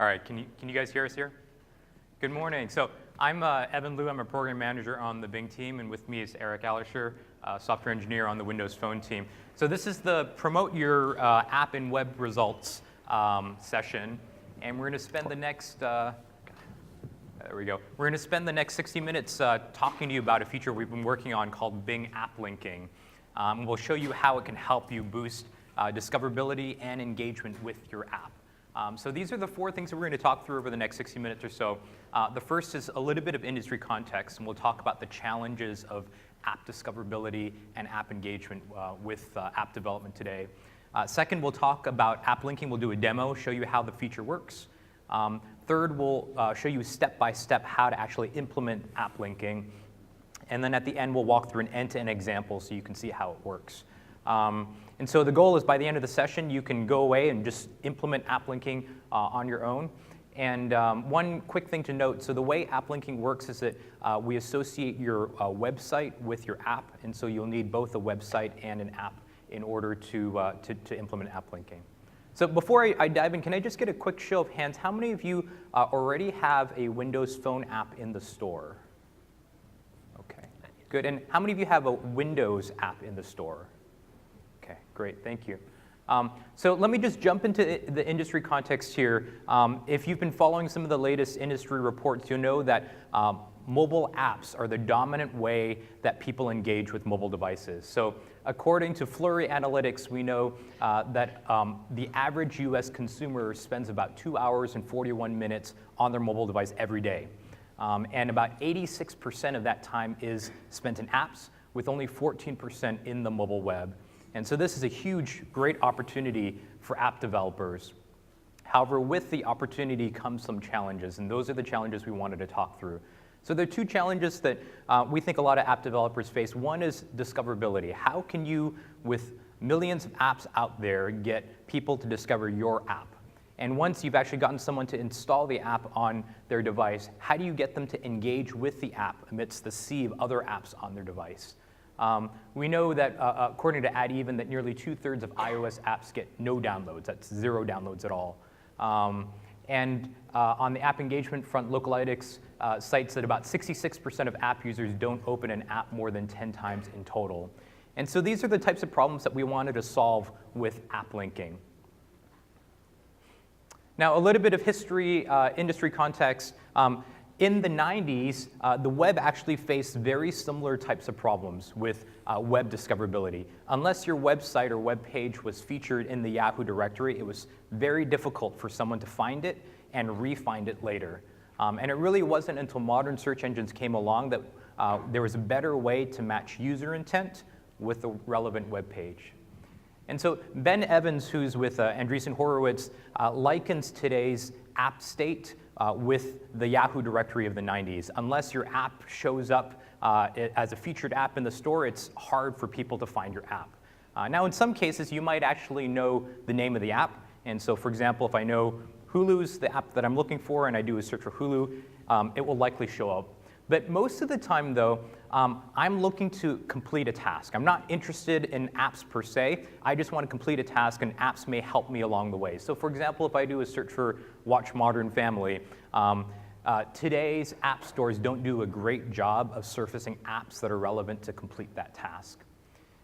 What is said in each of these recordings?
All right, can you guys hear us here? Good morning. So I'm Evan Liu. I'm a program manager on the Bing team, and with me is Eric Alisher, software engineer on the Windows Phone team. So this is the Promote Your App and Web Results session, and we're going to spend the next there we go. We're going to spend the next 60 minutes talking to you about a feature we've been working on called Bing App Linking. We'll show you how it can help you boost discoverability and engagement with your app. So these are the four things that we're going to talk through over the next 60 minutes or so. The first is a little bit of industry context, and we'll talk about the challenges of app discoverability and app engagement with app development today. Second, we'll talk about app linking. We'll do a demo, show you how the feature works. Third, we'll show you step-by-step how to actually implement app linking. And then at the end, we'll walk through an end-to-end example so you can see how it works. And so the goal is by the end of the session, you can go away and just implement app linking on your own. And one quick thing to note, so the way app linking works is that we associate your website with your app, and so you'll need both a website and an app in order to implement app linking. So before I dive in, can I just get a quick show of hands? How many of you already have a Windows Phone app in the store? Okay, good. And how many of you have a Windows app in the store? Okay, great, thank you. So let me just jump into the industry context here. If you've been following some of the latest industry reports, you'll know that mobile apps are the dominant way that people engage with mobile devices. So according to Flurry Analytics, we know that the average US consumer spends about 2 hours and 41 minutes on their mobile device every day. And about 86% of that time is spent in apps, with only 14% in the mobile web. And so this is a huge, great opportunity for app developers. However, with the opportunity comes some challenges, and those are the challenges we wanted to talk through. So there are two challenges that we think a lot of app developers face. One is discoverability. How can you, with millions of apps out there, get people to discover your app? And once you've actually gotten someone to install the app on their device, how do you get them to engage with the app amidst the sea of other apps on their device? We know that, according to AdEven, that nearly 2/3 of iOS apps get no downloads. That's 0 downloads at all. And on the app engagement front, Localytics cites that about 66% of app users don't open an app more than 10 times in total. And so these are the types of problems that we wanted to solve with app linking. Now, a little bit of history, industry context. In the 90s, the web actually faced very similar types of problems with web discoverability. Unless your website or web page was featured in the Yahoo directory, it was very difficult for someone to find it and re-find it later. And it really wasn't until modern search engines came along that there was a better way to match user intent with the relevant web page. And so Ben Evans, who's with Andreessen Horowitz, likens today's app state with the Yahoo directory of the 90s. Unless your app shows up as a featured app in the store, it's hard for people to find your app. Now, in some cases, you might actually know the name of the app. And so, for example, if I know Hulu's the app that I'm looking for and I do a search for Hulu, it will likely show up. But most of the time, though, I'm looking to complete a task. I'm not interested in apps per se. I just want to complete a task, and apps may help me along the way. So for example, if I do a search for Watch Modern Family, today's app stores don't do a great job of surfacing apps that are relevant to complete that task.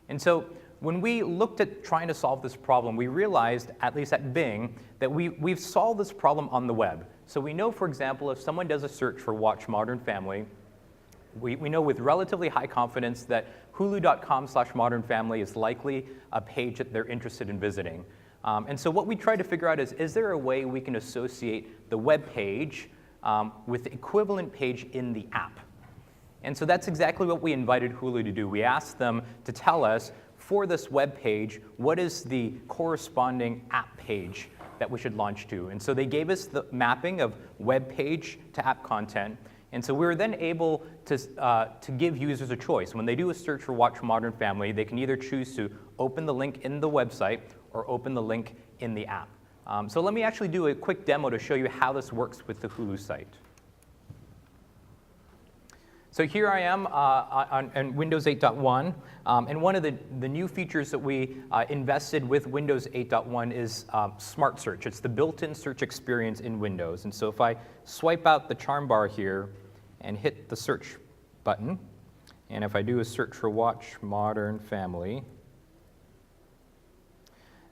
And so when we looked at trying to solve this problem, we realized, at least at Bing, that we've solved this problem on the web. So we know, for example, if someone does a search for Watch Modern Family, we know with relatively high confidence that hulu.com/modernfamily is likely a page that they're interested in visiting. And so what we tried to figure out is there a way we can associate the web page with the equivalent page in the app? And so that's exactly what we invited Hulu to do. We asked them to tell us, for this web page, what is the corresponding app page that we should launch to? And so they gave us the mapping of web page to app content. And so we were then able to give users a choice. When they do a search for Watch Modern Family, they can either choose to open the link in the website or open the link in the app. So let me actually do a quick demo to show you how this works with the Hulu site. So here I am on Windows 8.1, and one of the new features that we invested with Windows 8.1 is Smart Search. It's the built-in search experience in Windows. And so if I swipe out the charm bar here and hit the search button, and if I do a search for Watch Modern Family,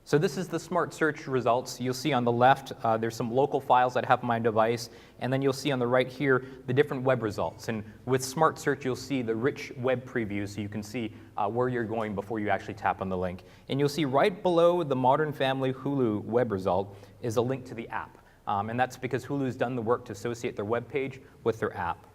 so this is the Smart Search results. You'll see on the left, there's some local files that have my device, and then you'll see on the right here the different web results. And with Smart Search, you'll see the rich web preview, so you can see where you're going before you actually tap on the link. And you'll see right below the Modern Family Hulu web result is a link to the app. And that's because Hulu's done the work to associate their web page with their app.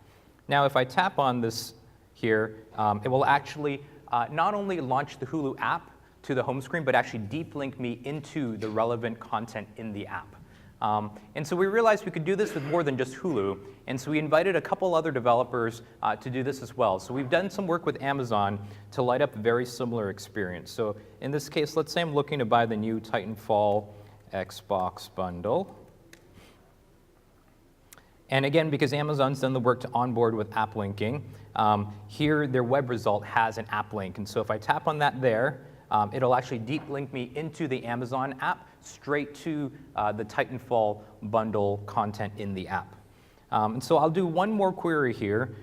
Now, if I tap on this here, it will actually not only launch the Hulu app to the home screen, but actually deep link me into the relevant content in the app. And so we realized we could do this with more than just Hulu, and so we invited a couple other developers to do this as well. So we've done some work with Amazon to light up a very similar experience. So in this case, let's say I'm looking to buy the new Titanfall Xbox bundle. And again, because Amazon's done the work to onboard with app linking, here their web result has an app link. And so if I tap on that there, it'll actually deep link me into the Amazon app straight to the Titanfall bundle content in the app. And so I'll do one more query here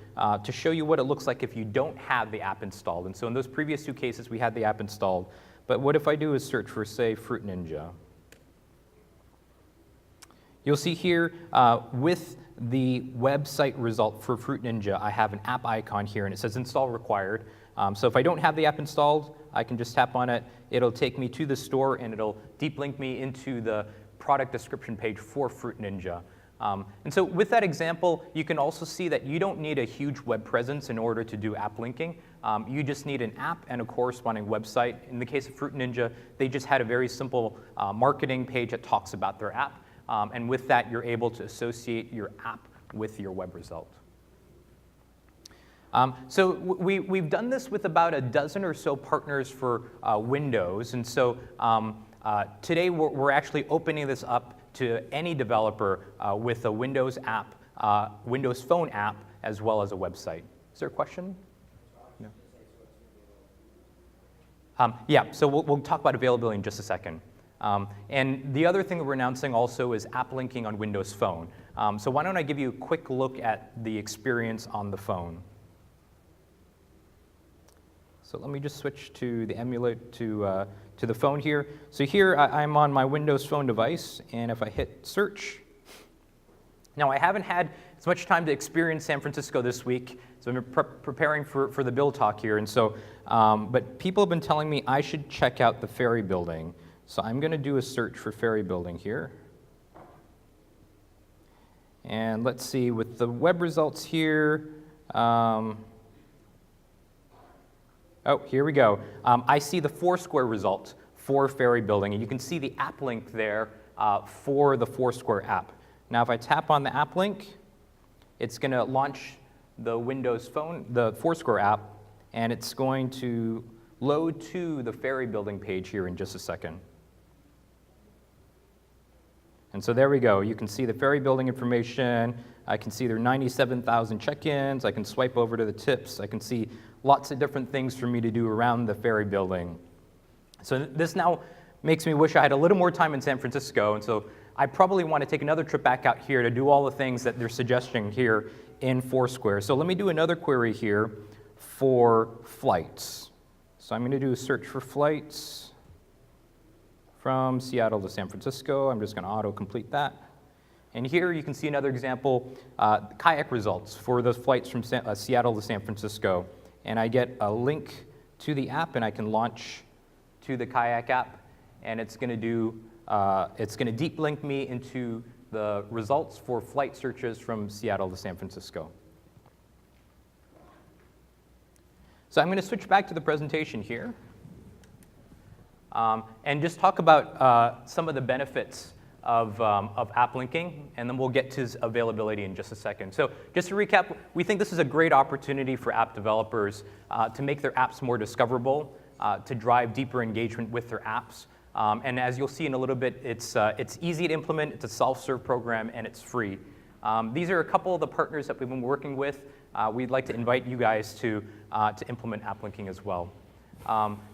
to show you what it looks like if you don't have the app installed. And so in those previous two cases, we had the app installed. But what if I do is search for, say, Fruit Ninja? You'll see here with the website result for Fruit Ninja, I have an app icon here, and it says install required. So if I don't have the app installed, I can just tap on it. It'll take me to the store, and it'll deep link me into the product description page for Fruit Ninja. And so with that example, you can also see that you don't need a huge web presence in order to do app linking. You just need an app and a corresponding website. In the case of Fruit Ninja, they just had a very simple marketing page that talks about their app. And with that, you're able to associate your app with your web result. So we've done this with about a dozen or so partners for Windows. And so today we're actually opening this up to any developer with a Windows app, Windows Phone app, as well as a website. Is there a question? No. Yeah, so we'll talk about availability in just a second. And the other thing that we're announcing also is app linking on Windows Phone. So why don't I give you a quick look at the experience on the phone. So let me just switch to the emulate to the phone here. So here I'm on my Windows Phone device, and if I hit search, now I haven't had as much time to experience San Francisco this week, so I'm preparing for the build talk here, and so but people have been telling me I should check out the Ferry Building. So I'm going to do a search for Ferry Building here. And let's see, with the web results here, oh, here we go. I see the Foursquare result for Ferry Building, and you can see the app link there for the Foursquare app. Now, if I tap on the app link, it's going to launch the Windows Phone, the Foursquare app, and it's going to load to the Ferry Building page here in just a second. And so there we go. You can see the Ferry Building information. I can see there are 97,000 check-ins. I can swipe over to the tips. I can see lots of different things for me to do around the Ferry Building. So this now makes me wish I had a little more time in San Francisco. And so I probably want to take another trip back out here to do all the things that they're suggesting here in Foursquare. So let me do another query here for flights. So I'm going to do a search for flights from Seattle to San Francisco. I'm just going to auto-complete that. And here you can see another example, kayak results for those flights from Seattle to San Francisco. And I get a link to the app, and I can launch to the kayak app, and it's going to deep link me into the results for flight searches from Seattle to San Francisco. So I'm going to switch back to the presentation here. And just talk about some of the benefits of app linking, and then we'll get to availability in just a second. So just to recap, we think this is a great opportunity for app developers to make their apps more discoverable, to drive deeper engagement with their apps. And as you'll see in a little bit, it's easy to implement, it's a self-serve program, and it's free. These are a couple of the partners that we've been working with we'd like to invite you guys to implement app linking as well.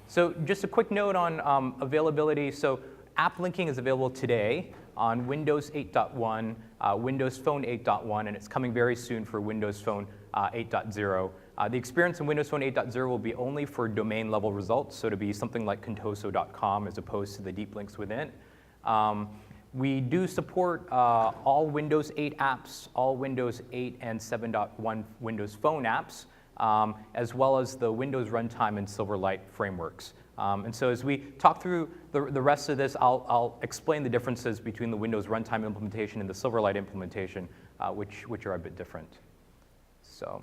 So just a quick note on availability. So app linking is available today on Windows 8.1, Windows Phone 8.1, and it's coming very soon for Windows Phone 8.0. The experience in Windows Phone 8.0 will be only for domain level results, so to be something like contoso.com as opposed to the deep links within. We do support all Windows 8 apps, all Windows 8 and 7.1 Windows Phone apps, as well as the Windows Runtime and Silverlight frameworks. And so as we talk through the rest of this, I'll explain the differences between the Windows Runtime implementation and the Silverlight implementation, which are a bit different. So,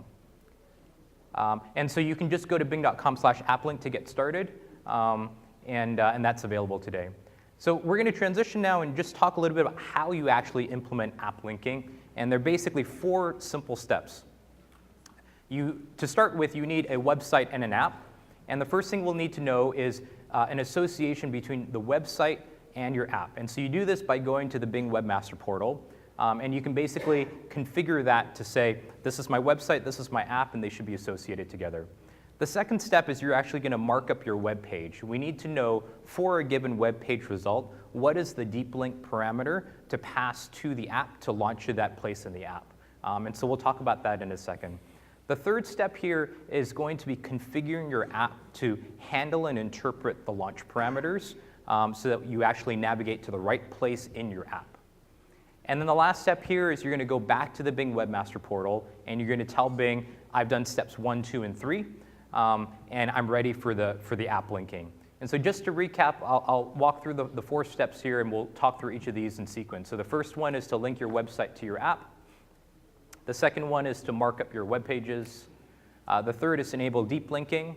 and so you can just go to bing.com/applink to get started, and that's available today. So we're going to transition now and just talk a little bit about how you actually implement app linking, and they're basically 4 simple steps. To start with, you need a website and an app. And the first thing we'll need to know is an association between the website and your app. And so you do this by going to the Bing Webmaster Portal. And you can basically configure that to say, this is my website, this is my app, and they should be associated together. The second step is you're actually going to mark up your web page. We need to know, for a given web page result, what is the deep link parameter to pass to the app to launch to that place in the app. And so we'll talk about that in a second. The third step here is going to be configuring your app to handle and interpret the launch parameters so that you actually navigate to the right place in your app. And then the last step here is you're going to go back to the Bing Webmaster Portal, and you're going to tell Bing, I've done steps 1, 2, and 3, and I'm ready for the app linking. And so just to recap, I'll walk through the 4 steps here, and we'll talk through each of these in sequence. So the first one is to link your website to your app. The second one is to mark up your web pages. The third is to enable deep linking.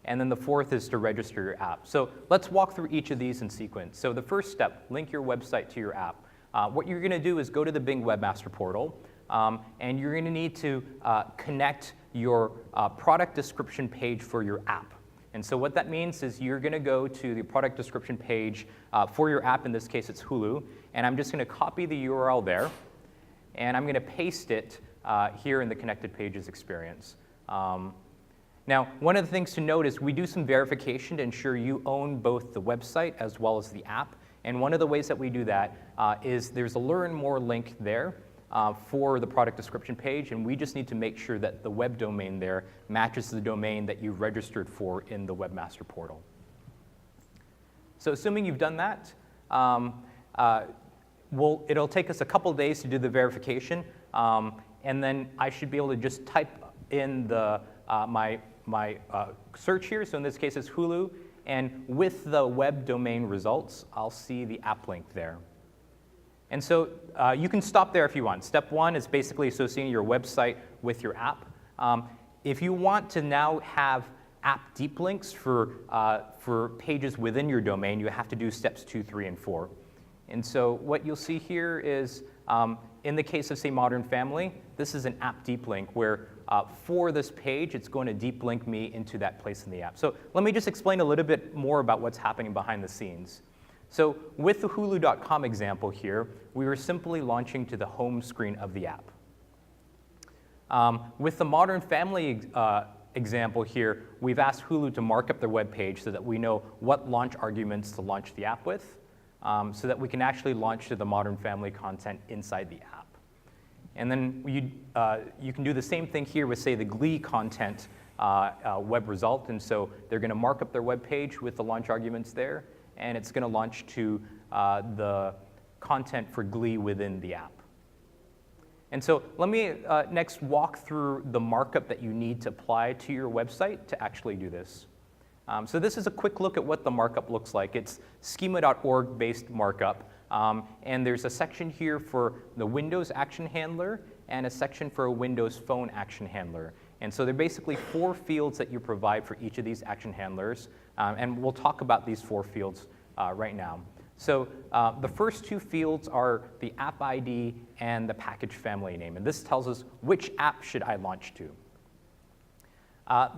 And then the fourth is to register your app. So let's walk through each of these in sequence. So the first step, link your website to your app. What you're going to do is go to the Bing Webmaster Portal, and you're going to need to connect your product description page for your app. And so what that means is you're going to go to the product description page for your app. In this case, it's Hulu. And I'm just going to copy the URL there. And I'm going to paste it here in the Connected Pages experience. Now, one of the things to note is we do some verification to ensure you own both the website as well as the app. And one of the ways that we do that is there's a Learn More link there for the product description page. And we just need to make sure that the web domain there matches the domain that you registered for in the Webmaster Portal. So assuming you've done that, it'll take us a couple days to do the verification, and then I should be able to just type in my search here. So in this case, it's Hulu, and with the web domain results, I'll see the app link there. And so you can stop there if you want. Step 1 is basically associating your website with your app. If you want to now have app deep links for pages within your domain, you have to do steps 2, 3, and 4. And so what you'll see here is, in the case of, say, Modern Family, this is an app deep link where for this page, it's going to deep link me into that place in the app. So let me just explain a little bit more about what's happening behind the scenes. So with the Hulu.com example here, we were simply launching to the home screen of the app. With the Modern Family example here, we've asked Hulu to mark up their web page so that we know what launch arguments to launch the app with. So that we can actually launch to the Modern Family content inside the app. And then you can do the same thing here with, say, the Glee content web result. And so they're going to mark up their web page with the launch arguments there, and it's going to launch to the content for Glee within the app. And so let me next walk through the markup that you need to apply to your website to actually do this. So this is a quick look at what the markup looks like. It's schema.org based markup. And there's a section here for the Windows action handler and a section for a Windows Phone action handler. And so there are basically 4 fields that you provide for each of these action handlers. And we'll talk about these 4 fields right now. So the first 2 fields are the app ID and the package family name. And this tells us which app should I launch to.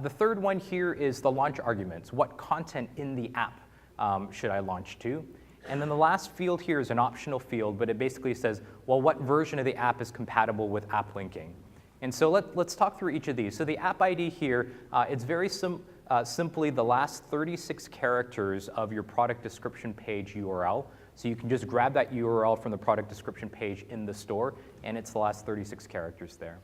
The third one here is the launch arguments. What content in the app should I launch to? And then the last field here is an optional field, but it basically says, well, what version of the app is compatible with app linking? And so let's talk through each of these. So the app ID here, it's very simply the last 36 characters of your product description page URL. So you can just grab that URL from the product description page in the store, and it's the last 36 characters there.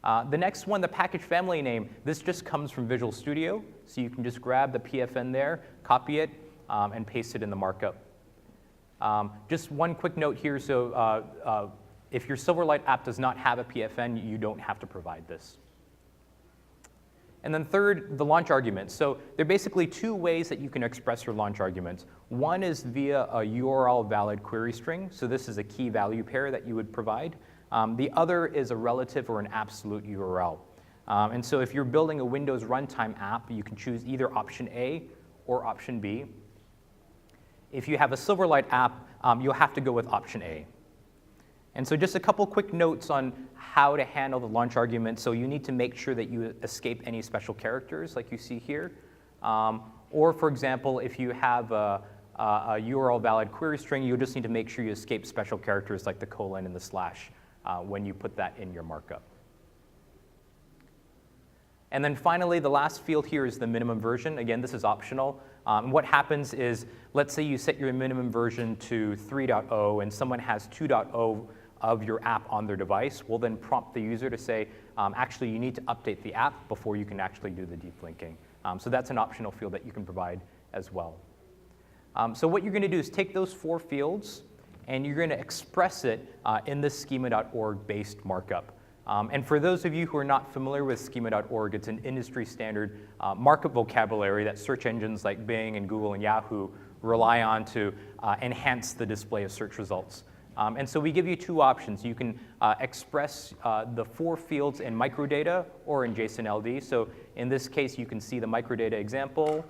The next one, the package family name, this just comes from Visual Studio. So you can just grab the PFN there, copy it, and paste it in the markup. Just one quick note here. So if your Silverlight app does not have a PFN, you don't have to provide this. And then third, the launch arguments. So there are basically two ways that you can express your launch arguments. One is via a URL valid query string. So this is a key value pair that you would provide. The other is a relative or an absolute URL. And so if you're building a Windows runtime app, you can choose either option A or option B. If you have a Silverlight app, you'll have to go with option A. And so just a couple quick notes on how to handle the launch argument. So you need to make sure that you escape any special characters like you see here. Or for example, if you have a URL valid query string, you'll just need to make sure you escape special characters like the colon and the slash when you put that in your markup. And then finally, the last field here is the minimum version. Again, this is optional. What happens is, let's say you set your minimum version to 3.0 and someone has 2.0 of your app on their device. We'll then prompt the user to say, actually, you need to update the app before you can actually do the deep linking. So that's an optional field that you can provide as well. So what you're going to do is take those 4 fields, and you're going to express it in the schema.org based markup. And for those of you who are not familiar with schema.org, it's an industry standard markup vocabulary that search engines like Bing and Google and Yahoo rely on to enhance the display of search results. And so we give you 2 options. You can express the 4 fields in microdata or in JSON-LD. So in this case, you can see the microdata example.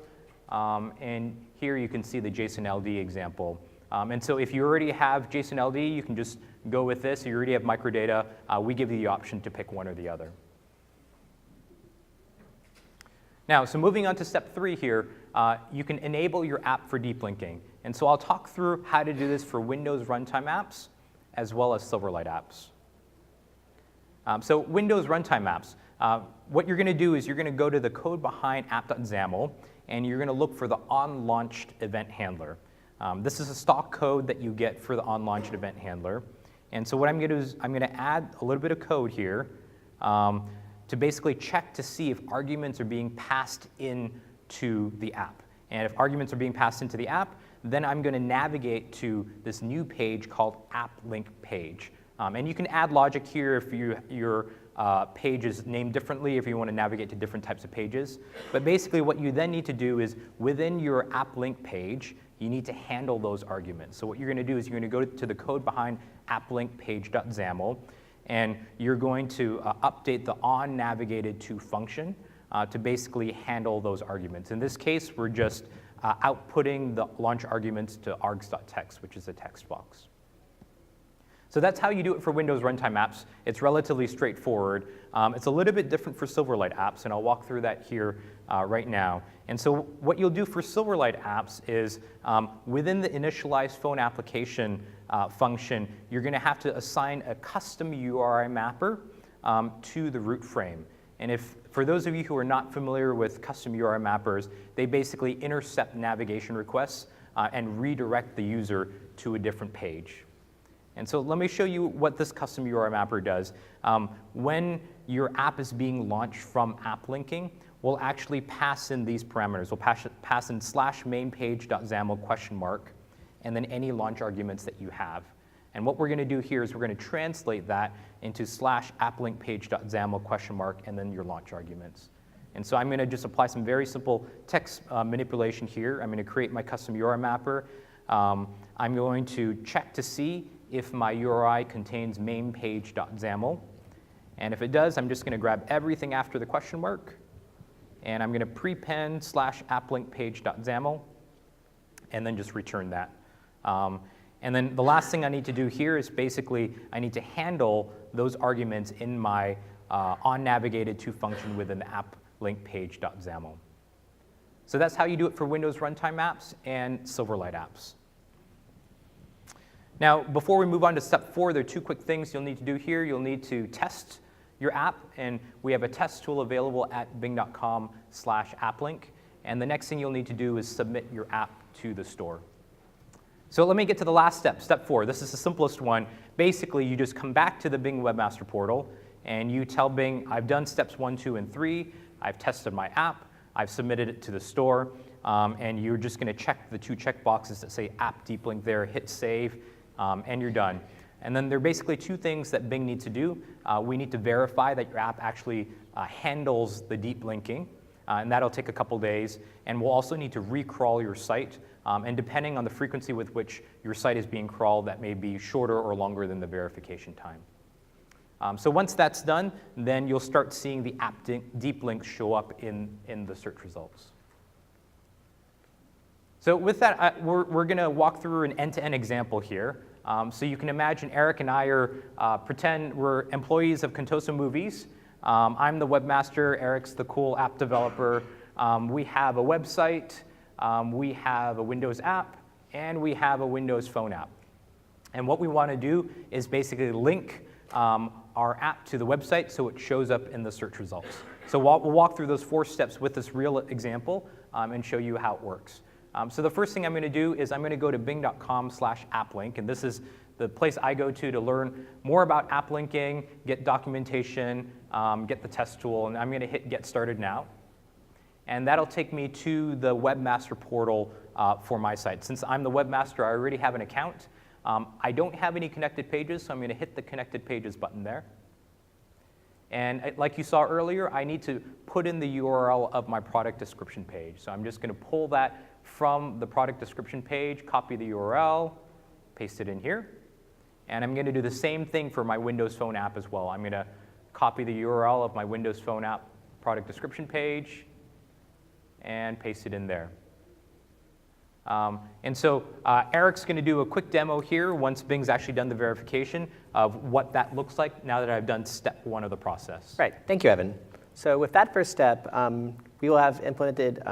And here you can see the JSON-LD example. And so if you already have JSON-LD, you can just go with this. If you already have microdata, we give you the option to pick one or the other. Now, so moving on to step 3 here, you can enable your app for deep linking. And so I'll talk through how to do this for Windows runtime apps as well as Silverlight apps. So Windows runtime apps, what you're going to do is you're going to go to the code behind app.xaml, and you're going to look for the on-launched event handler. This is a stock code that you get for the on-launched event handler. And so what I'm going to do is I'm going to add a little bit of code here to basically check to see if arguments are being passed into the app. And if arguments are being passed into the app, then I'm going to navigate to this new page called app link page. And you can add logic here if your page is named differently, if you want to navigate to different types of pages. But basically what you then need to do is within your app link page, you need to handle those arguments. So what you're going to do is you're going to go to the code behind applinkpage.xaml, and you're going to update the onNavigated_to function to basically handle those arguments. In this case, we're just outputting the launch arguments to args.text, which is a text box. So that's how you do it for Windows runtime apps. It's relatively straightforward. It's a little bit different for Silverlight apps, and I'll walk through that here right now. And so what you'll do for Silverlight apps is within the initialize phone application function, you're going to have to assign a custom URI mapper to the root frame. And for those of you who are not familiar with custom URI mappers, they basically intercept navigation requests and redirect the user to a different page. And so let me show you what this custom URI mapper does. When your app is being launched from app linking, we'll actually pass in these parameters. We'll pass in /mainpage.xaml ? And then any launch arguments that you have. And what we're going to do here is we're going to translate that into /applinkpage.xaml ? And then your launch arguments. And so I'm going to just apply some very simple text manipulation here. I'm going to create my custom URI mapper. I'm going to check to see if my URI contains mainpage.xaml. And if it does, I'm just going to grab everything after the ? And I'm going to prepend /applinkpage.xaml, and then just return that. And then the last thing I need to do here is basically I need to handle those arguments in my onNavigated_to function within the applinkpage.xaml. So that's how you do it for Windows runtime apps and Silverlight apps. Now, before we move on to step 4, there are 2 quick things you'll need to do here. You'll need to test your app, and we have a test tool available at bing.com/applink. And the next thing you'll need to do is submit your app to the store. So let me get to the last step, step 4. This is the simplest one. Basically, you just come back to the Bing Webmaster Portal, and you tell Bing, I've done steps 1, 2, and 3. I've tested my app. I've submitted it to the store. And you're just going to check the 2 check boxes that say App Deep Link there, hit Save, and you're done. And then there are basically 2 things that Bing needs to do. We need to verify that your app actually handles the deep linking. And that'll take a couple days. And we'll also need to recrawl your site. And depending on the frequency with which your site is being crawled, that may be shorter or longer than the verification time. So once that's done, then you'll start seeing the app deep links show up in the search results. So with that, we're going to walk through an end-to-end example here. So you can imagine Eric and I pretend we're employees of Contoso Movies. I'm the webmaster, Eric's the cool app developer. We have a website, we have a Windows app, and we have a Windows Phone app. And what we want to do is basically link our app to the website so it shows up in the search results. So we'll walk through those 4 steps with this real example and show you how it works. So the first thing I'm going to do is I'm going to go to bing.com/applink, and this is the place I go to learn more about app linking, get documentation, get the test tool, and I'm going to hit Get Started Now. And that'll take me to the Webmaster Portal for my site. Since I'm the webmaster, I already have an account. I don't have any connected pages, so I'm going to hit the Connected Pages button there. And like you saw earlier, I need to put in the URL of my product description page. So I'm just going to pull that from the product description page, copy the URL, paste it in here. And I'm going to do the same thing for my Windows Phone app as well. I'm going to copy the URL of my Windows Phone app product description page and paste it in there. And so Eric's going to do a quick demo here once Bing's actually done the verification of what that looks like now that I've done step 1 of the process. Right. Thank you, Evan. So with that first step, we will have implemented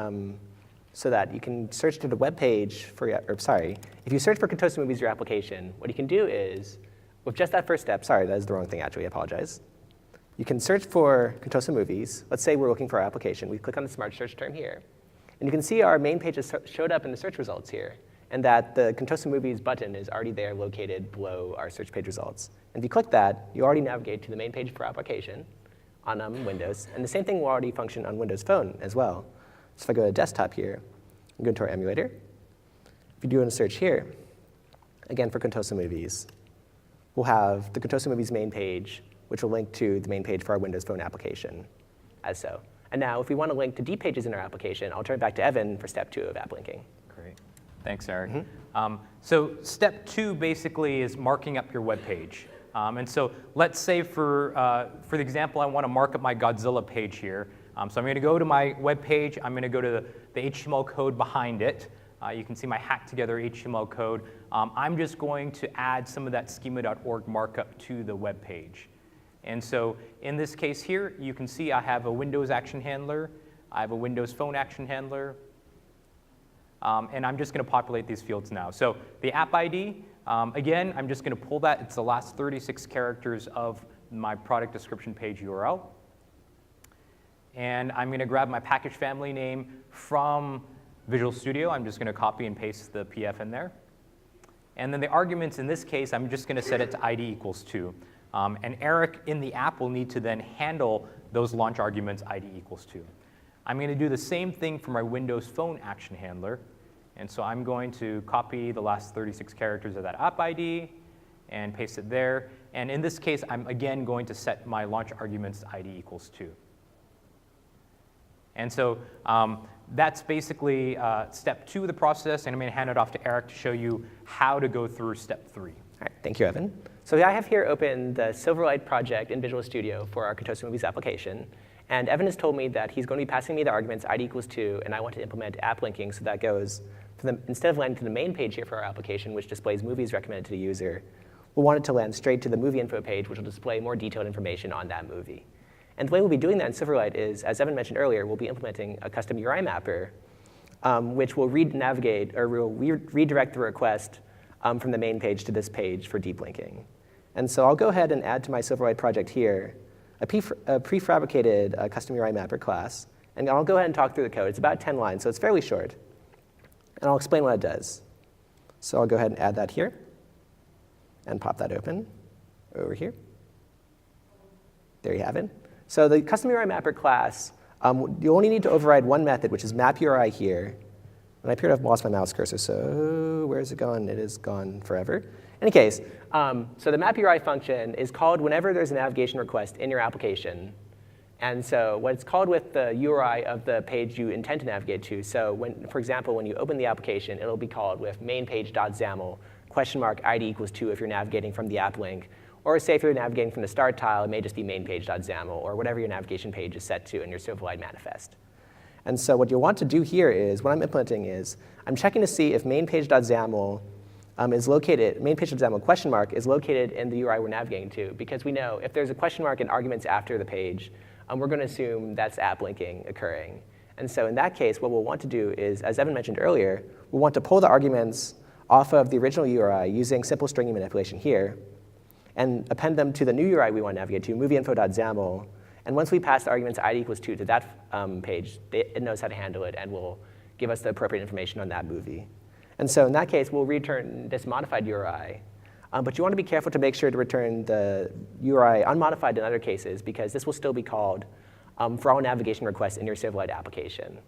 so that you can search to the web page for your, or sorry, if you search for Contoso Movies, your application, what you can do is, with just that first step, sorry, that is the wrong thing actually, I apologize. You can search for Contoso Movies. Let's say we're looking for our application. We click on the Smart Search term here. And you can see our main page has showed up in the search results here, and that the Contoso Movies button is already there located below our search page results. And if you click that, you already navigate to the main page for our application on Windows. And the same thing will already function on Windows Phone as well. So if I go to desktop here and go into our emulator, if you do a search here, again for Contoso Movies, we'll have the Contoso Movies main page, which will link to the main page for our Windows Phone application as so. And now, if we want to link to deep pages in our application, I'll turn it back to Evan for step 2 of app linking. Great. Thanks, Eric. So step 2 basically is marking up your web page. And so let's say for the example, I want to mark up my Godzilla page here. So I'm going to go to my web page. I'm going to go to the HTML code behind it. You can see my hacked together HTML code. I'm just going to add some of that schema.org markup to the web page. And so in this case here, you can see I have a Windows action handler. I have a Windows Phone action handler. And I'm just going to populate these fields now. So the app ID, again, I'm just going to pull that. It's the last 36 characters of my product description page URL. And I'm going to grab my package family name from Visual Studio. I'm just going to copy and paste the PF in there. And then the arguments in this case, I'm just going to set it to ID equals 2. And Eric in the app will need to then handle those launch arguments ID equals 2. I'm going to do the same thing for my Windows Phone action handler. And so I'm going to copy the last 36 characters of that app ID and paste it there. And in this case, I'm again going to set my launch arguments to ID equals 2. And so that's basically step 2 of the process. And I'm going to hand it off to Eric to show you how to go through step 3. All right, thank you, Evan. So I have here open the Silverlight project in Visual Studio for our Contoso Movies application. And Evan has told me that he's going to be passing me the arguments ID equals 2, and I want to implement app linking so that goes, instead of landing to the main page here for our application, which displays movies recommended to the user, we'll want it to land straight to the movie info page, which will display more detailed information on that movie. And the way we'll be doing that in Silverlight is, as Evan mentioned earlier, we'll be implementing a custom URI mapper, which will navigate or will redirect the request from the main page to this page for deep linking. And so I'll go ahead and add to my Silverlight project here a prefabricated custom URI mapper class. And I'll go ahead and talk through the code. It's about 10 lines, so it's fairly short. And I'll explain what it does. So I'll go ahead and add that here and pop that open over here. There you have it. So the custom URI mapper class, you only need to override one method, which is map URI here. And I appear to have lost my mouse cursor, so where is it gone? It is gone forever. In any case, so the map URI function is called whenever there's a navigation request in your application. And so what it's called with the URI of the page you intend to navigate to. So when, for example, when you open the application, it'll be called with mainpage.xaml !ID = 2 if you're navigating from the app link. Or say if you're navigating from the start tile, it may just be mainpage.xaml or whatever your navigation page is set to in your Silverlight manifest. And so what you'll want to do here is, what I'm implementing is, I'm checking to see if mainpage.xaml is located, mainpage.xaml ? Is located in the URI we're navigating to, because we know if there's a question mark and arguments after the page, we're going to assume that's app linking occurring. And so in that case, what we'll want to do is, as Evan mentioned earlier, we'll want to pull the arguments off of the original URI using simple stringing manipulation here, and append them to the new URI we want to navigate to, movieinfo.xaml. And once we pass the arguments ID = 2 to that page, it knows how to handle it and will give us the appropriate information on that movie. And so in that case, we'll return this modified URI. But you want to be careful to make sure to return the URI unmodified in other cases, because this will still be called for all navigation requests in your Silverlight application.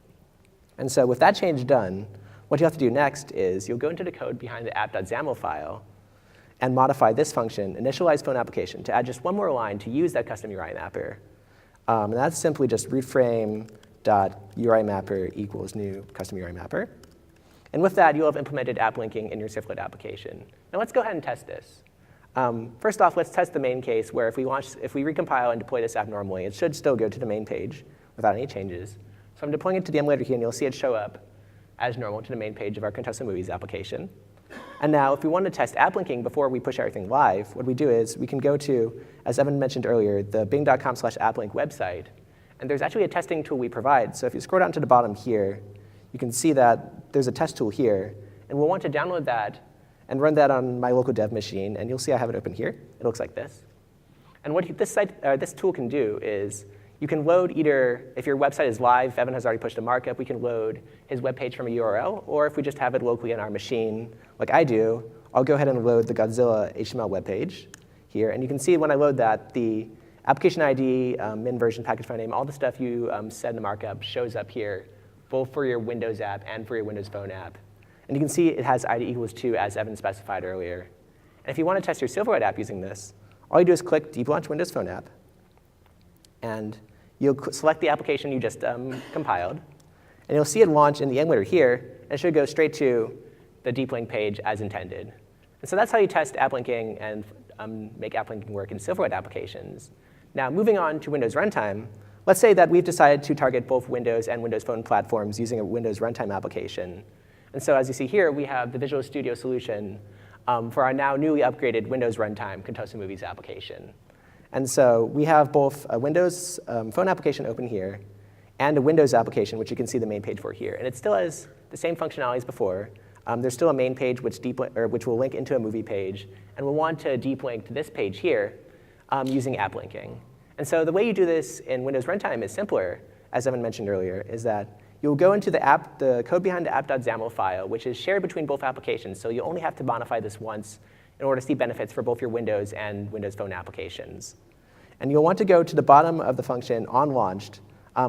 And so with that change done, what you have to do next is you'll go into the code behind the app.xaml file and modify this function, initialize phone application, to add just one more line to use that custom URI mapper. And that's simply just rootframe.URI mapper = new custom URI mapper. And with that, you'll have implemented app linking in your Silverlight application. Now let's go ahead and test this. First off, let's test the main case where if we recompile and deploy this app normally, it should still go to the main page without any changes. So I'm deploying it to the emulator here, and you'll see it show up as normal to the main page of our Contoso Movies application. And now if we want to test app linking before we push everything live, what we do is we can go to, as Evan mentioned earlier, the bing.com/applink website. And there's actually a testing tool we provide. So if you scroll down to the bottom here, you can see that there's a test tool here. And we'll want to download that and run that on my local dev machine. And you'll see I have it open here. It looks like this. And what this tool can do is you can load either, if your website is live, Evan has already pushed a markup, we can load his web page from a URL. Or if we just have it locally on our machine, like I do, I'll go ahead and load the Godzilla HTML web page here. And you can see when I load that, the application ID, min version, package file name, all the stuff you set in the markup shows up here, both for your Windows app and for your Windows Phone app. And you can see it has ID = 2, as Evan specified earlier. And if you want to test your Silverlight app using this, all you do is click Deep Launch Windows Phone app. And you'll select the application you just compiled. And you'll see it launch in the emulator here. And it should go straight to the deep link page as intended. And so that's how you test app linking and make app linking work in Silverlight applications. Now, moving on to Windows Runtime, let's say that we've decided to target both Windows and Windows Phone platforms using a Windows Runtime application. And so as you see here, we have the Visual Studio solution for our now newly upgraded Windows Runtime Contoso Movies application. And so we have both a Windows Phone application open here and a Windows application, which you can see the main page for here. And it still has the same functionality as before. There's still a main page which will link into a movie page. And we'll want to deep link to this page here using app linking. And so the way you do this in Windows Runtime is simpler, as Evan mentioned earlier, is that you'll go into the code behind the app.xaml file, which is shared between both applications. So you only have to modify this once in order to see benefits for both your Windows and Windows Phone applications. And you'll want to go to the bottom of the function onLaunched,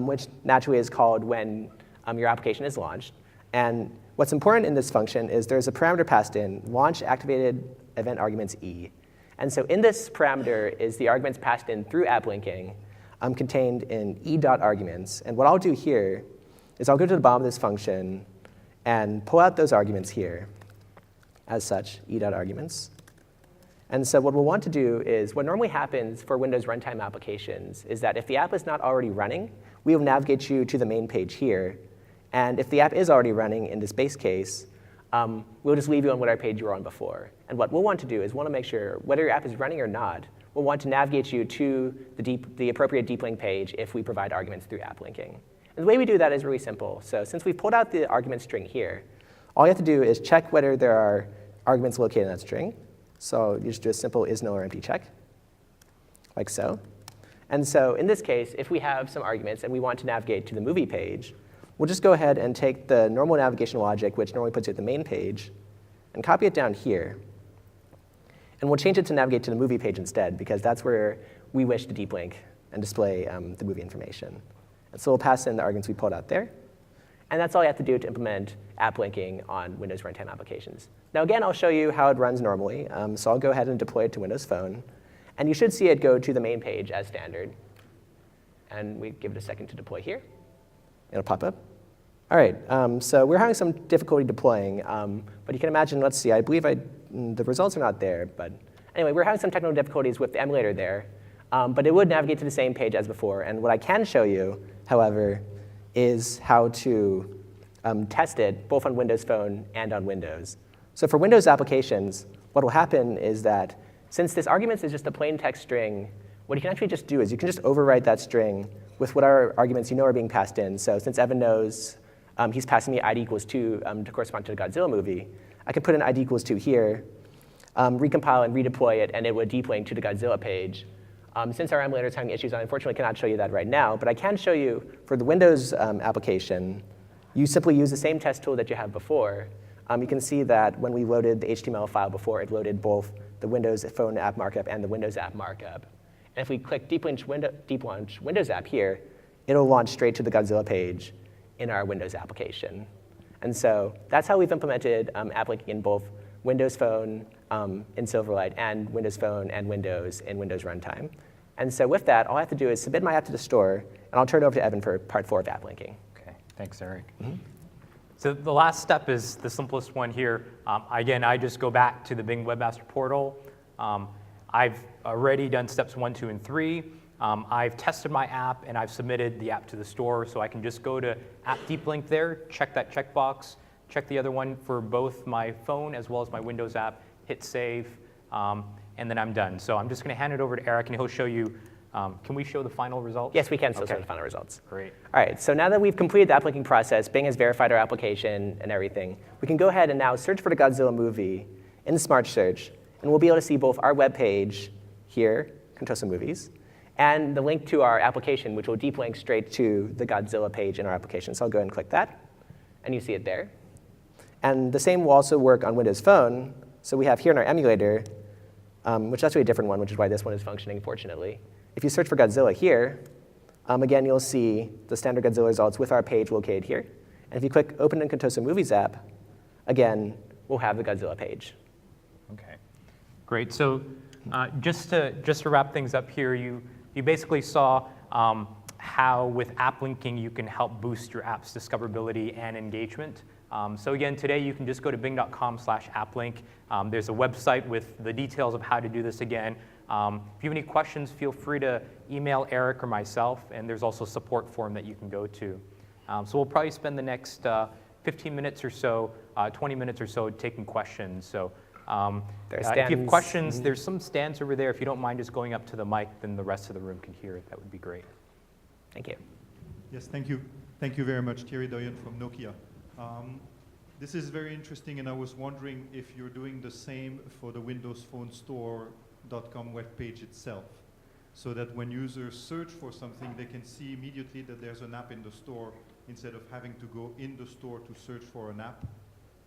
which naturally is called when your application is launched. And what's important in this function is there's a parameter passed in, launch activated event arguments E. And so in this parameter is the arguments passed in through app linking contained in e.arguments. And what I'll do here is I'll go to the bottom of this function and pull out those arguments here as such, e.arguments. And so what we'll want to do is, what normally happens for Windows Runtime applications is that if the app is not already running, we will navigate you to the main page here. And if the app is already running in this base case, we'll just leave you on whatever page you were on before. And what we'll want to do is want to make sure, whether your app is running or not, we'll want to navigate you to the appropriate deep link page if we provide arguments through app linking. And the way we do that is really simple. So since we've pulled out the argument string here, all you have to do is check whether there are arguments located in that string. So you just do a simple is null or empty check, like so. And so in this case, if we have some arguments and we want to navigate to the movie page, we'll just go ahead and take the normal navigation logic, which normally puts you at the main page, and copy it down here. And we'll change it to navigate to the movie page instead, because that's where we wish to deep link and display the movie information. And so we'll pass in the arguments we pulled out there. And that's all you have to do to implement app linking on Windows runtime applications. Now again, I'll show you how it runs normally. So I'll go ahead and deploy it to Windows Phone. And you should see it go to the main page as standard. And we give it a second to deploy here. It'll pop up. All right, so we're having some difficulty deploying. But you can imagine, let's see, I believe the results are not there. But anyway, we're having some technical difficulties with the emulator there. But it would navigate to the same page as before. And what I can show you, however, is how to test it both on Windows Phone and on Windows. So for Windows applications, what will happen is that since this argument is just a plain text string, what you can actually just do is you can just overwrite that string with whatever arguments you know are being passed in. So since Evan knows he's passing me ID equals 2 to correspond to the Godzilla movie, I can put in ID equals 2 here, recompile and redeploy it, and it would deep link to the Godzilla page. Since our emulator is having issues, I unfortunately cannot show you that right now. But I can show you for the Windows application, you simply use the same test tool that you have before. You can see that when we loaded the HTML file before, it loaded both the Windows Phone app markup and the Windows app markup. And if we click deep launch Windows app here, it'll launch straight to the Godzilla page in our Windows application. And so that's how we've implemented app linking in both Windows Phone in Silverlight and Windows Phone and Windows in Windows Runtime. And so with that, all I have to do is submit my app to the store, and I'll turn it over to Evan for part 4 of app linking. OK, thanks, Eric. So the last step is the simplest one here. Again, I just go back to the Bing Webmaster Portal. I've already done steps 1, 2, and 3. I've tested my app, and I've submitted the app to the store. So I can just go to App Deep Link there, check that checkbox, check the other one for both my phone as well as my Windows app, hit save, and then I'm done. So I'm just going to hand it over to Eric, and he'll show you. Can we show the final results? Yes, we can still Okay. show the final results. Great. All right, so now that we've completed the app linking process, Bing has verified our application and everything, we can go ahead and now search for the Godzilla movie in Smart Search, and we'll be able to see both our web page here, Contoso Movies, and the link to our application, which will deep link straight to the Godzilla page in our application. So I'll go ahead and click that, and you see it there. And the same will also work on Windows Phone. So we have here in our emulator, which is actually a different one, which is why this one is functioning, fortunately. If you search for Godzilla here, again, you'll see the standard Godzilla results with our page located here. And if you click Open in Contoso Movies app, again, we'll have the Godzilla page. OK, great. So just to wrap things up here, you basically saw how with app linking you can help boost your app's discoverability and engagement. So again, today you can just go to bing.com/applink. There's a website with the details of how to do this again. If you have any questions, feel free to email Eric or myself, and there's also a support form that you can go to. So we'll probably spend the next 15 minutes or so, 20 minutes or so taking questions. So if you have questions, there's some stands over there. If you don't mind just going up to the mic, then the rest of the room can hear it. That would be great. Thank you. Yes, thank you. Thank you very much, Thierry Doyen from Nokia. This is very interesting, and I was wondering if you're doing the same for the Windows Phone Store.com webpage itself, so that when users search for something, they can see immediately that there's an app in the store instead of having to go in the store to search for an app.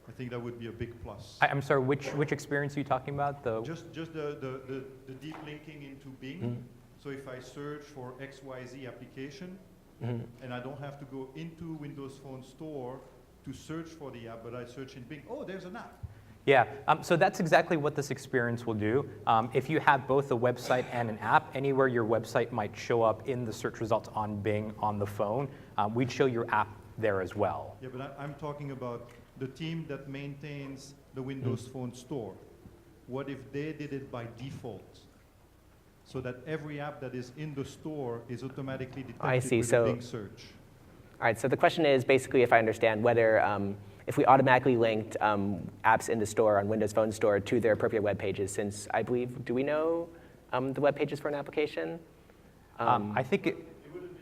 I think that would be a big plus. I'm sorry, which experience are you talking about? Just the deep linking into Bing. So if I search for XYZ application, and I don't have to go into Windows Phone Store to search for the app, but I search in Bing, oh, there's an app. Yeah, so that's exactly what this experience will do. If you have both a website and an app, anywhere your website might show up in the search results on Bing on the phone, we'd show your app there as well. Yeah, but I'm talking about the team that maintains the Windows Phone Store. What if they did it by default? So that every app that is in the store is automatically detected with a Bing search. All right, so the question is basically, if I understand, whether if we automatically linked apps in the store on Windows Phone Store to their appropriate web pages, since I believe, do we know the web pages for an application? I think it wouldn't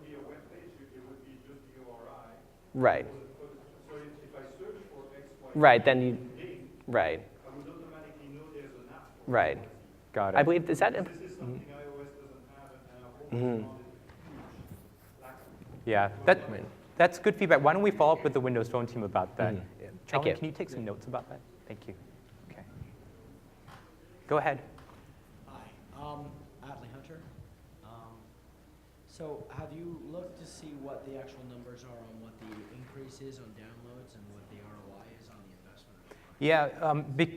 be a web page, it would be just the URI. Right. So if I search for XY, right, then you, Bing, right. I would automatically know there's an app. Right. got it. I believe, is that, This is something iOS doesn't have, and I hope Yeah, that's good feedback. Why don't we follow up with the Windows Phone team about that? Charlie, you. can you take some notes about that? Thank you. Okay. Go ahead. Hi, Atlee Hunter. So have you looked to see what the actual numbers are on what the increase is on downloads and what the ROI is on the investment? Yeah,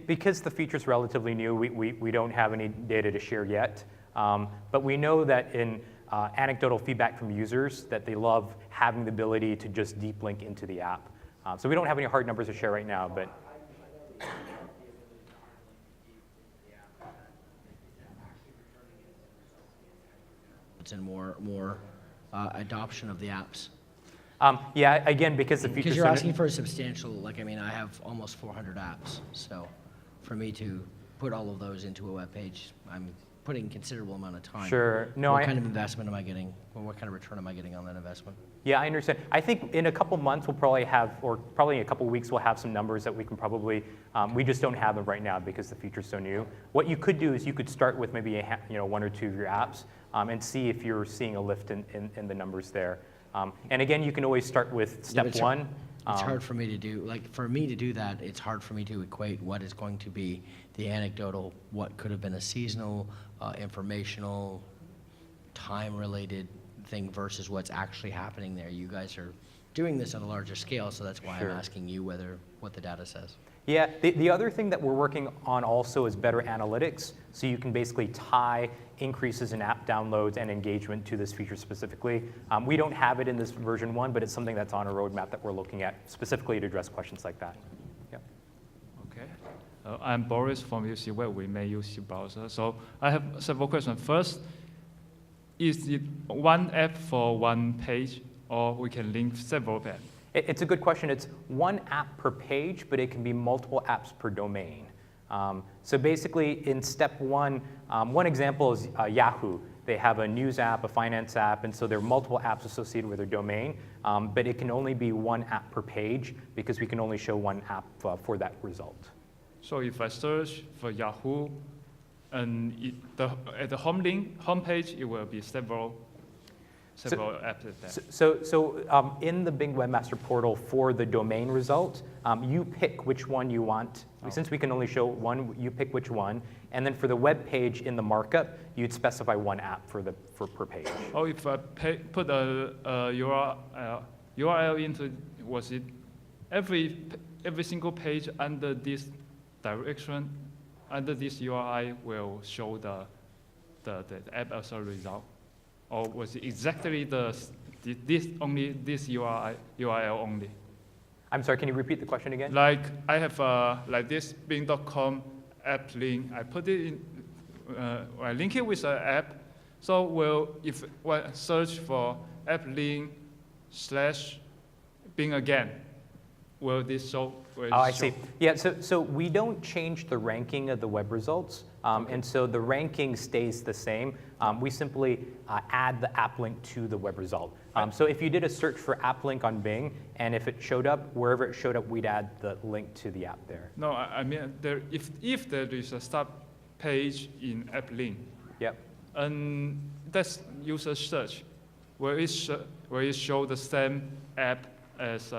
because the feature's relatively new, we don't have any data to share yet. But we know that in anecdotal feedback from users that they love having the ability to just deep link into the app. So we don't have any hard numbers to share right now, but And more adoption of the apps. yeah, again, because the Because feature's you're so asking for a substantial, like, I mean, I have almost 400 apps. So for me to put all of those into a web page, I'm putting considerable amount of time. Sure. No, what I- kind of investment am I getting? Or what kind of return am I getting on that investment? Yeah, I understand. I think in a couple months we'll probably have, or probably in a couple weeks we'll have some numbers that we can probably, we just don't have them right now because the feature's so new. What you could do is you could start with maybe one or two of your apps and see if you're seeing a lift in the numbers there. And again, you can always start with Yeah, step but one. It's hard for me to do, like, for me to do that, it's hard for me to equate what is going to be the anecdotal, what could have been a seasonal, informational, time-related thing versus what's actually happening there. You guys are doing this on a larger scale, so that's why Sure. I'm asking you what the data says. Yeah, the other thing that we're working on also is better analytics. So you can basically tie increases in app downloads and engagement to this feature specifically. We don't have it in this version 1, but it's something that's on a roadmap that we're looking at specifically to address questions like that. Yeah. Okay. I'm Boris from UC Web. We may use your browser. So I have several questions. First, is it one app for one page, or we can link several apps? It's a good question. It's one app per page, but it can be multiple apps per domain. So basically, in step one, one example is Yahoo. They have a news app, a finance app, and so there are multiple apps associated with their domain, but it can only be one app per page because we can only show one app for that result. So if I search for Yahoo, and at the home page, it will be several apps there. So in the Bing Webmaster Portal for the domain result, you pick which one you want. Since we can only show one, you pick which one. And then for the web page in the markup, you'd specify one app for per page. Or if I put a URL into, was it every single page under this direction, under this URI will show the app as a result? Or was it exactly this URL only? I'm sorry, can you repeat the question again? Like I have like this Bing.com app link. I put it in, I link it with an app. So if I search for app link /Bing again, will this show? Oh, I see. Yeah, so we don't change the ranking of the web results, and so the ranking stays the same. We simply add the app link to the web result. So if you did a search for app link on Bing, and if it showed up, wherever it showed up, we'd add the link to the app there. No, I mean, if there is a start page in app link, Yep. and that's user search, will it show the same app as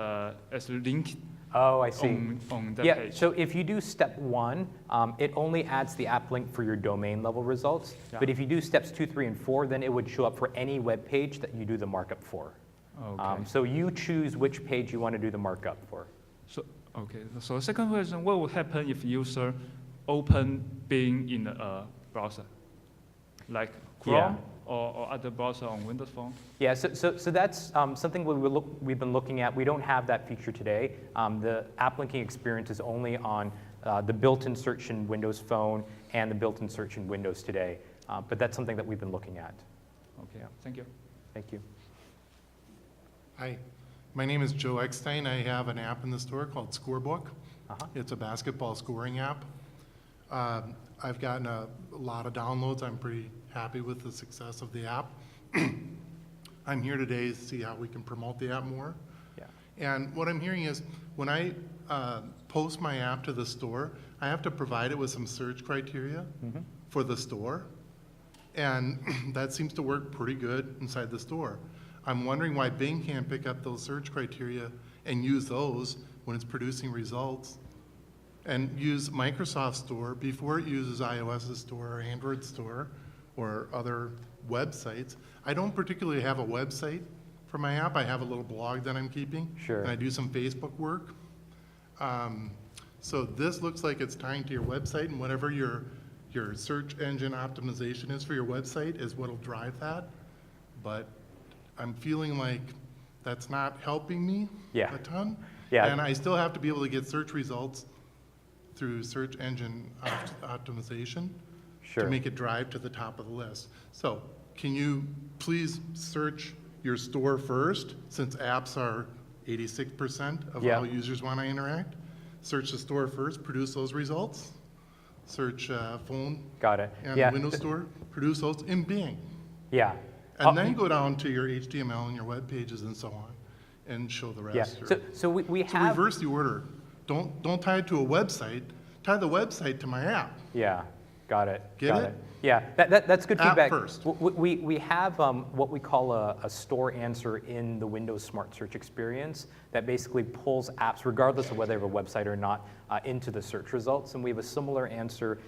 linked Oh, I see. on that Yeah, page? so if you do step one, it only adds the app link for your domain level results. Yeah. But if you do steps 2, 3, and 4, then it would show up for any web page that you do the markup for. Okay. So you choose which page you want to do the markup for. So the second question, what will happen if user open Bing in a browser, like Chrome or other browser on Windows Phone? Yeah, so that's something we've been looking at. We don't have that feature today. The app linking experience is only on the built-in search in Windows Phone and the built-in search in Windows today. But that's something that we've been looking at. Okay, thank you. Thank you. Hi, my name is Joe Eckstein. I have an app in the store called Scorebook. Uh-huh. It's a basketball scoring app. I've gotten a lot of downloads. I'm pretty happy with the success of the app. I'm here today to see how we can promote the app more. Yeah. And what I'm hearing is when I post my app to the store, I have to provide it with some search criteria for the store. And that seems to work pretty good inside the store. I'm wondering why Bing can't pick up those search criteria and use those when it's producing results, and use Microsoft Store before it uses iOS's store or Android Store or other websites. I don't particularly have a website for my app. I have a little blog that I'm keeping. Sure. And I do some Facebook work. So this looks like it's tying to your website, and whatever your search engine optimization is for your website is what'll drive that. But I'm feeling like that's not helping me Yeah. a ton. Yeah. And I still have to be able to get search results through search engine optimization Sure. to make it drive to the top of the list. So can you please search your store first, since apps are 86% of Yeah. how users want to interact? Search the store first, produce those results. Search phone Got it. and Yeah. Windows Store, produce those in Bing. Yeah. And then go down to your HTML and your web pages and so on, and show the Yeah. rest. So we So have. reverse the order. Don't tie it to a website, tie the website to my app. Yeah, got it. Get got it? Yeah, that's good App feedback. first. We have what we call a store answer in the Windows Smart Search experience that basically pulls apps, regardless of whether they have a website or not, into the search results. And we have a similar answer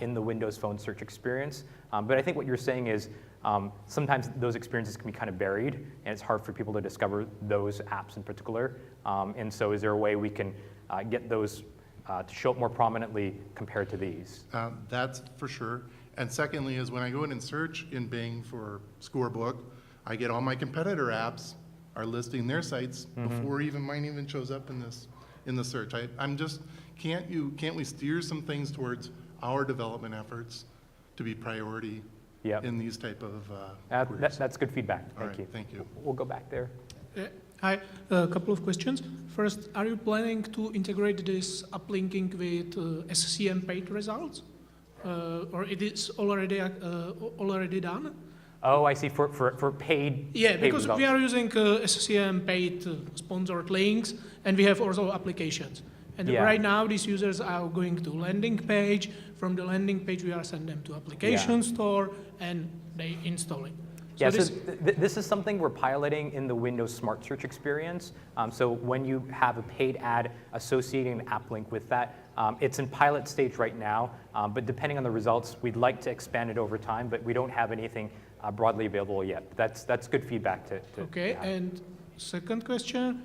in the Windows Phone search experience. But I think what you're saying is sometimes those experiences can be kind of buried, and it's hard for people to discover those apps in particular. And so is there a way we can get those to show up more prominently compared to these? That's for sure. And secondly is when I go in and search in Bing for Scorebook, I get all my competitor apps are listing their sites before even mine even shows up in the search. I'm just, can't we steer some things towards our development efforts to be priority Yep. in these type of queries? That's good feedback. All Thank right, you. thank you. We'll go back there. Hi, a couple of questions. First, are you planning to integrate this uplinking with SCM paid results? Or it is already done? Oh, I see. For paid. Yeah, paid because results. we are using SCM paid sponsored links, and we have also applications. And Yeah. right now, these users are going to landing page. From the landing page, we are sending them to application store, and they install it. Yeah, so this- this is something we're piloting in the Windows Smart Search experience. So when you have a paid ad associating an app link with that, it's in pilot stage right now, but depending on the results, we'd like to expand it over time, but we don't have anything broadly available yet. That's good feedback to Okay, have. and second question,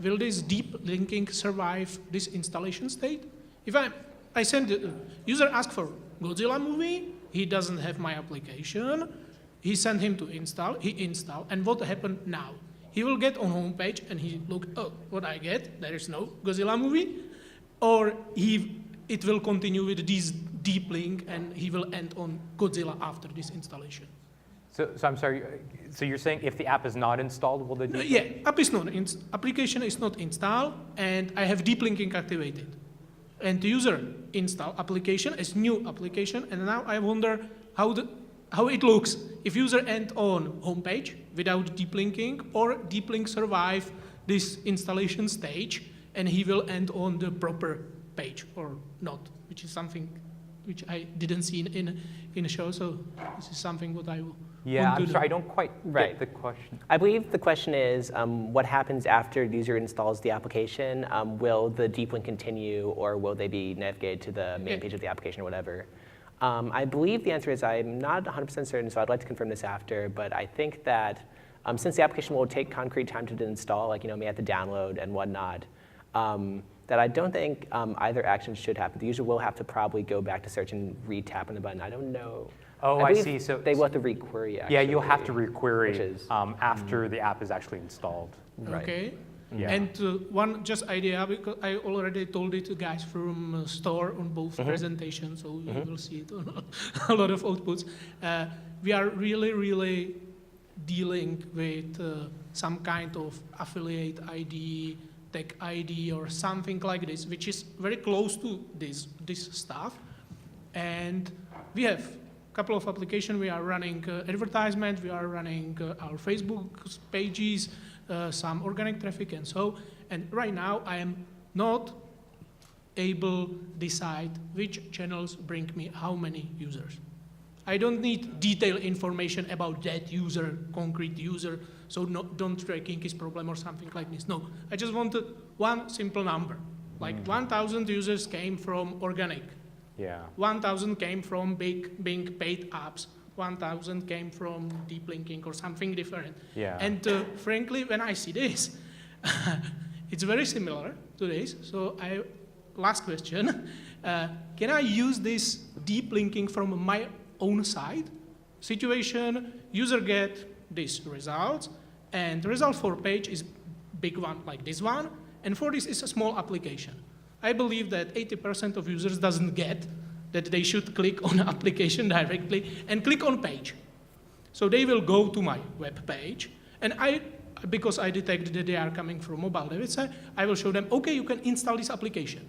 will this deep linking survive this installation state? If I send the user ask for Godzilla movie, he doesn't have my application, he sent him to install, he install, and what happened now? He will get on home page and he look, oh, what I get, there is no Godzilla movie, or it will continue with this deep link and he will end on Godzilla after this installation. So I'm sorry. So you're saying if the app is not installed, will the Yeah, application is not installed, and I have deep linking activated. And the user install application as new application, and now I wonder how it looks if user end on home page without deep linking, or deep link survive this installation stage, and he will end on the proper page or not, which is something which I didn't see in a show. So this is something what I will. Yeah, want to I'm do. sorry. I don't quite Right. get the question. I believe the question is what happens after the user installs the application? Will the deep link continue, or will they be navigated to the main page of the application or whatever? I believe the answer is I'm not 100% certain, so I'd like to confirm this after, but I think that since the application will take concrete time to install, like may have to download and whatnot, that I don't think either action should happen. The user will have to probably go back to search and re-tap on the button. I don't know. Oh, I believe see. So they will have to requery, actually. yeah, you'll have to requery which is- after the app is actually installed. Right. Okay. Yeah. And one just idea, because I already told it to guys from store on both presentations, so you will see it on a lot of outputs. We are really dealing with some kind of affiliate ID, tech ID, or something like this, which is very close to this stuff. And we have a couple of applications. We are running advertisement, we are running our Facebook pages, some organic traffic and so. And right now I am not able to decide which channels bring me how many users. I don't need detailed information about that user, concrete user, so don't tracking his problem or something like this. No, I just wanted one simple number, like 1,000 users came from organic, Yeah. 1,000 came from Bing paid apps, 1,000 came from deep linking or something different. Yeah. And frankly, when I see this, it's very similar to this. So last question, can I use this deep linking from my own side? Situation, user get this results, and the result for page is big one like this one, and for this is a small application. I believe that 80% of users doesn't get that they should click on application directly and click on page. So they will go to my web page, and because I detect that they are coming from mobile device, I will show them, okay, you can install this application.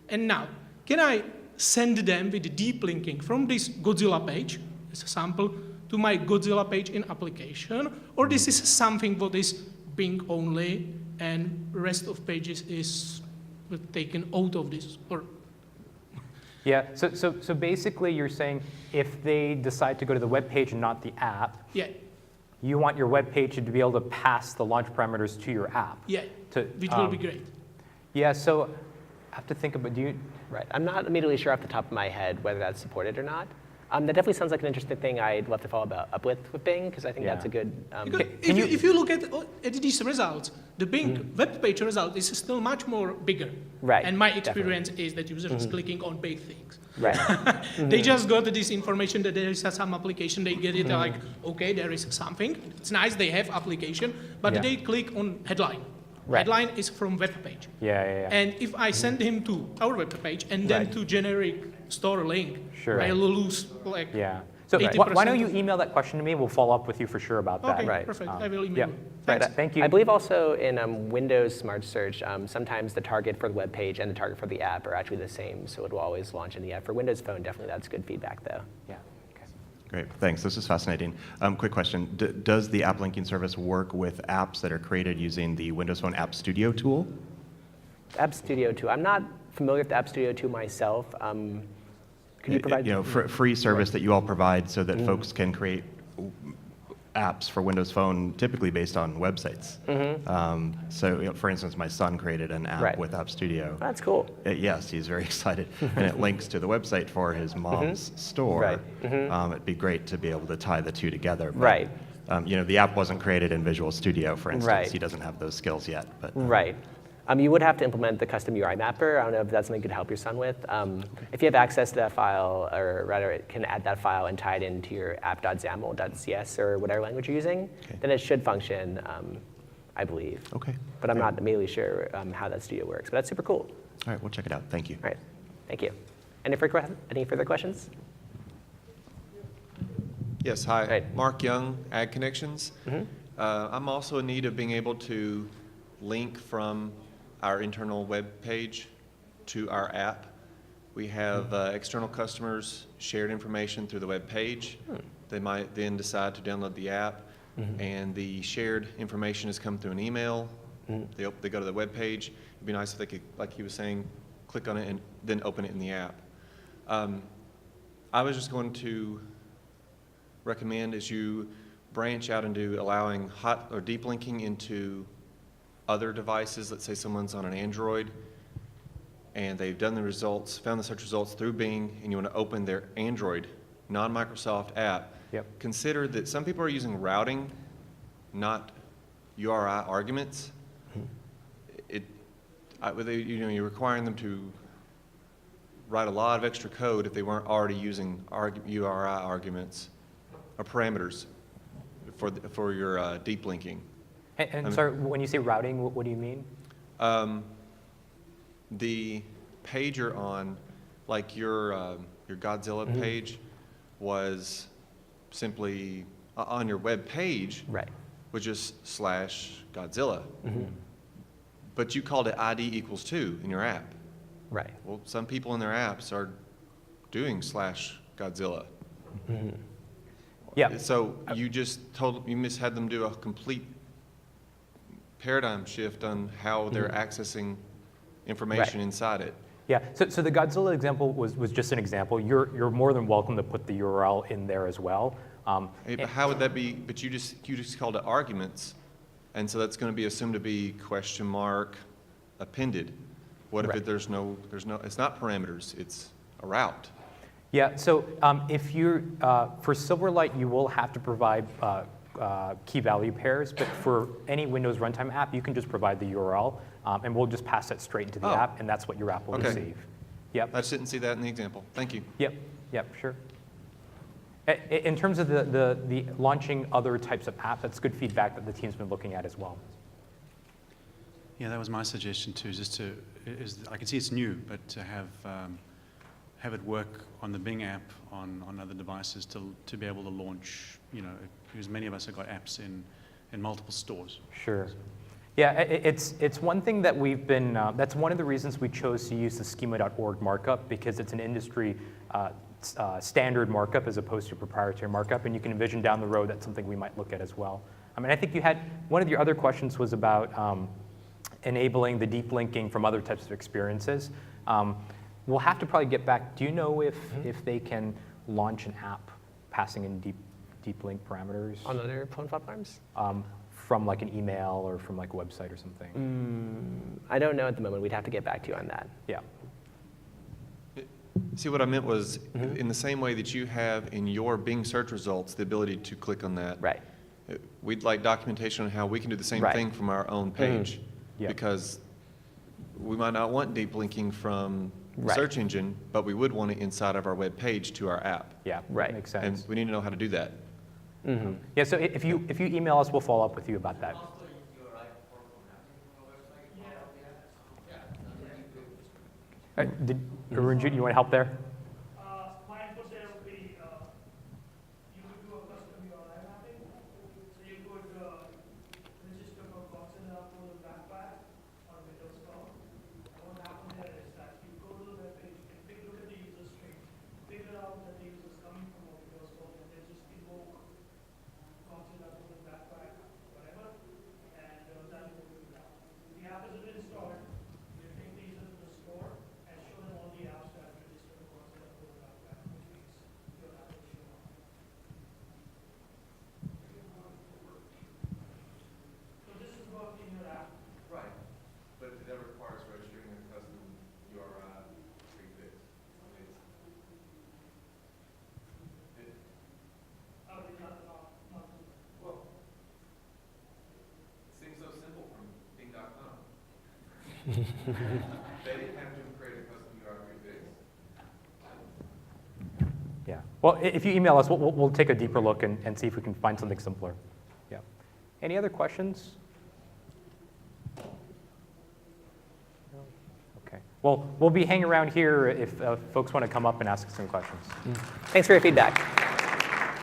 And now, can I send them with deep linking from this Godzilla page, as a sample, to my Godzilla page in application, or this is something what is Bing only, and rest of pages is taken out of this, or Yeah, so basically you're saying if they decide to go to the web page and not the app, yeah, you want your web page to be able to pass the launch parameters to your app. yeah, To, which will be great. Yeah, so I have to think about, Right. I'm not immediately sure off the top of my head whether that's supported or not. That definitely sounds like an interesting thing I'd love to follow up with Bing, because I think that's a Yeah. good. Because if you look at these results, the Bing web page result is still much more bigger. Right, And my experience is that users is clicking on big things. Right. They just got this information that there is some application, they get it like, okay, there is something. It's nice they have application, but Yeah. they click on headline. Right. Headline is from web page. yeah. And if I send him to our web page and then Right. to generic store link, Sure. I'll lose like Yeah. So 80% why don't you of- email that question to me? We'll follow up with you for sure about that. Okay, Right. perfect. Um, I will email yeah. you. Right, Thanks. thank you. I believe also in Windows Smart Search, sometimes the target for the web page and the target for the app are actually the same, so it will always launch in the app. For Windows Phone, definitely that's good feedback, though. Yeah. Okay. Great, thanks. This is fascinating. Quick question. Does the app linking service work with apps that are created using the Windows Phone App Studio tool? App Studio 2. I'm not familiar with the App Studio 2 myself. Could you provide? Free service that you all provide so that folks can create apps for Windows Phone, typically based on websites. So, for instance, my son created an app Right. with App Studio. That's cool. Yes, he's very excited, and it links to the website for his mom's store. Right. It'd be great to be able to tie the two together. But, Right. The app wasn't created in Visual Studio, for instance. Right. He doesn't have those skills yet. But Right. You would have to implement the custom UI mapper. I don't know if that's something you could help your son with. If you have access to that file, or rather it can add that file and tie it into your app.xaml.cs or whatever language you're using, Okay. then it should function, I believe. Okay. But I'm not immediately sure how that studio works. But that's super cool. All right, we'll check it out. Thank you. All right. Thank you. Any further questions? Yes, hi. Right. Mark Young, Ag Connections. I'm also in need of being able to link from our internal web page to our app. We have external customers shared information through the web page. They might then decide to download the app, and the shared information has come through an email. They go to the web page. It'd be nice if they could, like he was saying, click on it and then open it in the app. I was just going to recommend as you branch out into allowing hot or deep linking into other devices. Let's say someone's on an Android and they've done the results, found the search results through Bing, and you want to open their Android non-Microsoft app. Yep. Consider that some people are using routing, not URI arguments. You're requiring them to write a lot of extra code if they weren't already using URI arguments or parameters for your deep linking. And sorry, when you say routing, what do you mean? The page you're on, like your Godzilla page, was simply on your web page, Right. was just /Godzilla. But you called it ID = 2 in your app. Right. Well, some people in their apps are doing /Godzilla. Yeah. So you had them do a complete paradigm shift on how they're accessing information inside it. Yeah, so the Godzilla example was just an example. You're more than welcome to put the URL in there as well. Hey, but how would that be, but you just called it arguments, and so that's going to be assumed to be question mark appended. What if Right. there's no, it's not parameters, it's a route? Yeah, so if you're, for Silverlight, you will have to provide key value pairs, but for any Windows runtime app, you can just provide the URL, and we'll just pass that straight into the Oh. app, and that's what your app will Okay. receive. Yep. I just didn't see that in the example. Thank you. Yep, sure. In terms of the launching other types of apps, that's good feedback that the team's been looking at as well. Yeah, that was my suggestion too, I can see it's new, but to have it work on the Bing app on other devices to be able to launch, because many of us have got apps in multiple stores. Sure. Yeah, it's one thing that we've been, that's one of the reasons we chose to use the schema.org markup, because it's an industry standard markup as opposed to proprietary markup, and you can envision down the road that's something we might look at as well. I mean, I think you had, one of your other questions was about enabling the deep linking from other types of experiences. We'll have to probably get back, do you know if they can launch an app passing in deep link parameters? On other phone platforms? From like an email or from like a website or something? I don't know at the moment. We'd have to get back to you on that. Yeah. See, what I meant was, in the same way that you have in your Bing search results, the ability to click on that. Right. We'd like documentation on how we can do the same Right. thing from our own page. Yeah. Because we might not want deep linking from the Right. search engine, but we would want it inside of our web page to our app. Yeah, Right. makes And sense. we need to know how to do that. Yeah, so if you email us, we'll follow up with you about that. Arunjit, you want to help there? My input there would be, you would do a custom URI mapping. So you could register for Foxen and upload a backpack on Windows Phone. And what happens there is that you go to the web page, you can look at the user string, figure out that the user is coming from a Windows Phone, and then just invoke Foxen upload a backpack, whatever, and that will do that. The app has been installed, you take the user to the store and show them all the apps that register for Foxen upload a backpack, which means your app will show up. So this is working in your app. Right. But that requires registering a custom URI prefix. Well, it seems so simple from Bing.com. They didn't have to create a custom URI prefix. Yeah. Well, if you email us, we'll take a deeper look and see if we can find something simpler. Yeah. Any other questions? Okay. Well, we'll be hanging around here if folks want to come up and ask some questions. Thanks for your feedback.